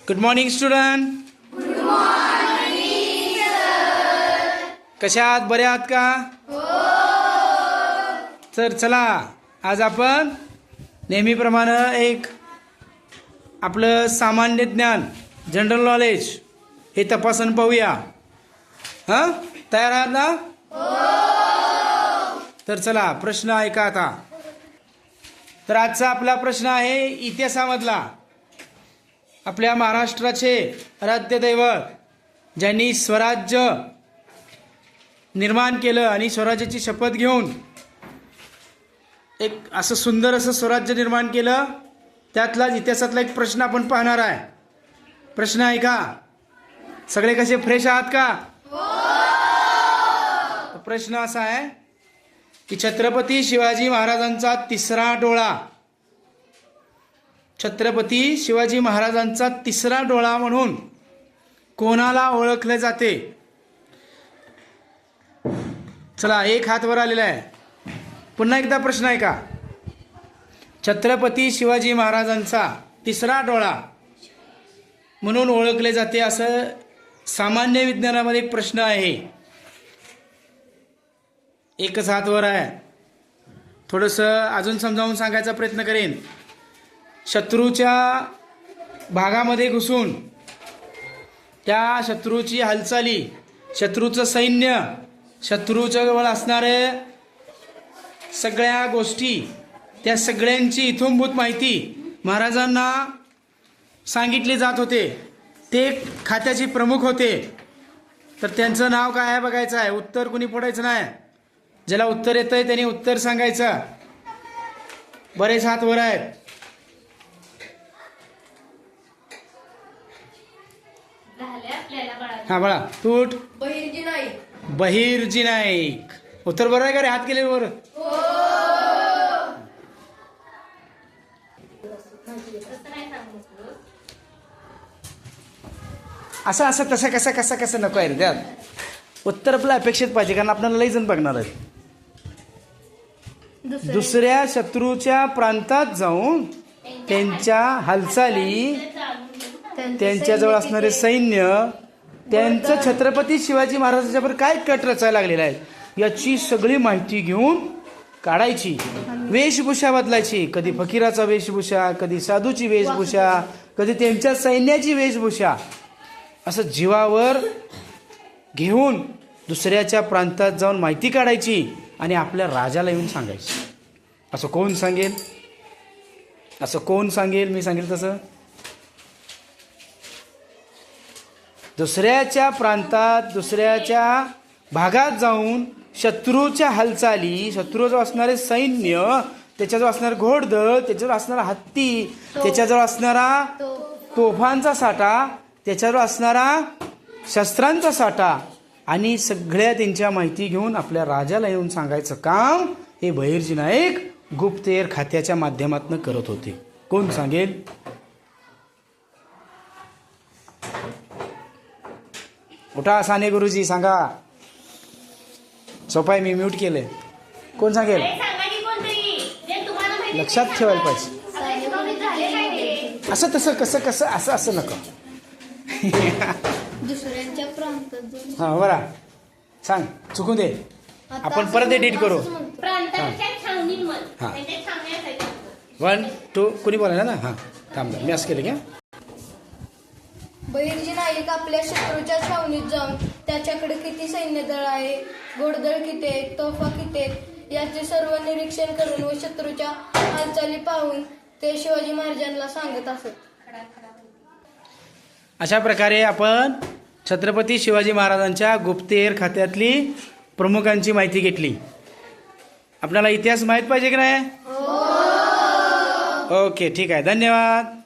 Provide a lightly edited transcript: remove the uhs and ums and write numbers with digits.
Good morning student. Good morning sir. कशा आहात? बरे आहात का? हो. तर चला, आज आपण नेहमीप्रमाणे एक आपलं सामान्य ज्ञान, जनरल नॉलेज हे तपासून पाहूया. हां, तयार आहात ना? हो. तर चला, प्रश्न ऐका आता. तर आजचा आपला प्रश्न आहे इतिहासामधला. आपल्या महाराष्ट्राचे आराध्य दैवत, ज्यांनी स्वराज्य निर्माण केलं आणि स्वराज्याची शपथ घेऊन एक असं सुंदर असं स्वराज्य निर्माण केलं, त्यातलाच इतिहासातला एक प्रश्न आपण पाहणार आहे. प्रश्न आहे का? सगळे कसे फ्रेश आहात का? प्रश्न असा आहे की छत्रपती शिवाजी महाराजांचा तिसरा डोळा, छत्रपती शिवाजी महाराजांचा तिसरा डोळा म्हणून कोणाला ओळखले जाते? चला, एक हात वर आलेला आहे. पुन्हा एकदा प्रश्न आहे का? छत्रपती शिवाजी महाराजांचा तिसरा डोळा म्हणून ओळखले जाते, असं सामान्य विज्ञानामध्ये एक प्रश्न आहे. एकच हात वर आहे. थोडंसं अजून समजावून सांगायचा प्रयत्न करेन. शत्रूच्या भागामध्ये घुसून त्या शत्रूची हालचाली, शत्रूचं सैन्य, शत्रूच्या जवळ असणारे सगळ्या गोष्टी, त्या सगळ्यांची इत्थंभूत माहिती महाराजांना सांगितली जात होते. ते खात्याचे प्रमुख होते. तर त्यांचं नाव काय आहे बघायचं आहे. उत्तर कुणी फोडायचं नाही. ज्याला उत्तर येतंय त्यांनी उत्तर सांगायचं. बरेच हात वर आहेत. हा बाळा, तू उठ. बहिर्जी नाईक. बहिर्जी नाईक. उत्तर बरोबर आहे का रे? हात केले वर. असं असं तसं कसं कसं कसं नको आहे रे. त्यात उत्तर आपलं अपेक्षित पाहिजे, कारण आपल्याला लई जण बघणार आहेत. दुसऱ्या शत्रूच्या प्रांतात जाऊन त्यांच्या हालचाली, त्यांच्याजवळ असणारे सैन्य, त्यांचं छत्रपती शिवाजी महाराजांच्यावर काय कट रचायला लागलेला आहे याची सगळी माहिती घेऊन काढायची. वेशभूषा बदलायची. कधी फकीराचा वेशभूषा, कधी साधूची वेशभूषा, कधी त्यांच्या सैन्याची वेशभूषा, असं जीवावर घेऊन दुसऱ्याच्या प्रांतात जाऊन माहिती काढायची आणि आपल्या राजाला येऊन सांगायची. असं कोण सांगेल? असं कोण सांगेल? मी सांगेल तसं. दुसऱ्याच्या प्रांतात, दुसऱ्याच्या भागात जाऊन शत्रूच्या हालचाली, शत्रूजवळ असणारे सैन्य, त्याच्याजवळ असणारं घोडदळ, त्याच्याजवळ असणारा हत्ती, त्याच्याजवळ असणारा तोफांचा साठा, त्याच्याजवळ असणारा शस्त्रांचा साठा आणि सगळ्या त्यांच्या माहिती घेऊन आपल्या राजाला येऊन सांगायचं काम हे बहिर्जी नाईक गुप्तहेर खात्याच्या माध्यमातून करत होते. कोण सांगेल? उठा साने गुरुजी, सांगा. सोपाय, मी म्यूट केलंय. कोण सांगेल? लक्षात ठेवायला पाहिजे. असं तसं कसं कसं असं असं नको. दुसऱ्यांच्या प्रांतात. हां बरा, सांग. चुकून दे, आपण परत एडिट करू. हां, 1 2 कुणी बोलायला ना. हां थांब, मी असं केलं घ्या. बहिर्जी नाईक आपल्या शत्रूच्या छावणीत जाऊन त्याच्याकडे किती सैन्यदळ आहे, घोडदळ किती आहे, तोफा किती आहेत याचे सर्व निरीक्षण करून व शत्रूच्या हालचाली पाहून ते शिवाजी महाराजांना सांगत असत. अशा प्रकारे आपण छत्रपती शिवाजी महाराजांच्या गुप्तहेर खात्यातली प्रमुखांची माहिती घेतली. आपल्याला इतिहास माहीत पाहिजे की नाही? ओके, ठीक आहे. धन्यवाद.